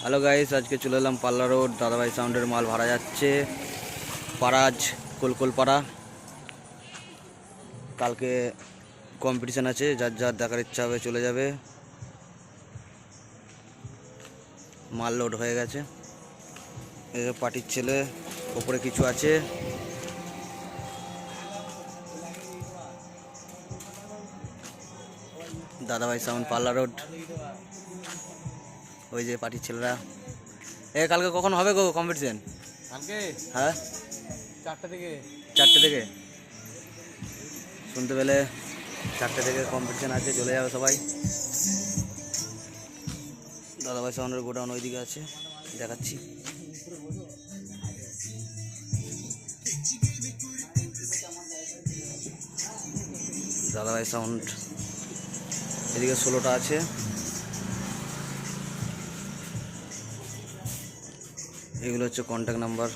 Hello guys, আজকে চলে এলাম পাল্লা রোড। দাদাভাই সাউন্ডের মাল ভাড়া যাচ্ছে পারাজ কোলকোলপাড়া। কালকে কম্পিটিশান আছে, যার যার দেখার ইচ্ছা হবে চলে যাবে। মাল লোড হয়ে গেছে। পার্টির ছেলে ওপরে কিছু আছে। দাদাভাই সাউন্ড পাল্লা রোড, ওই যে পার্টির ছেলেরা। কালকে কখন হবে গো কম্পিটিশান? কালকে হ্যাঁ, 4টা থেকে। 4টে থেকে শুনতে পেলে। 4টে থেকে কম্পিটিশান আছে, চলে যাবে সবাই। দাদাভাই সাউন্ডের গোডাউন ওইদিকে আছে, দেখাচ্ছি। দাদাভাই সাউন্ড এদিকে 16টা আছে। এগুলো হচ্ছে কন্ট্যাক্ট নাম্বার।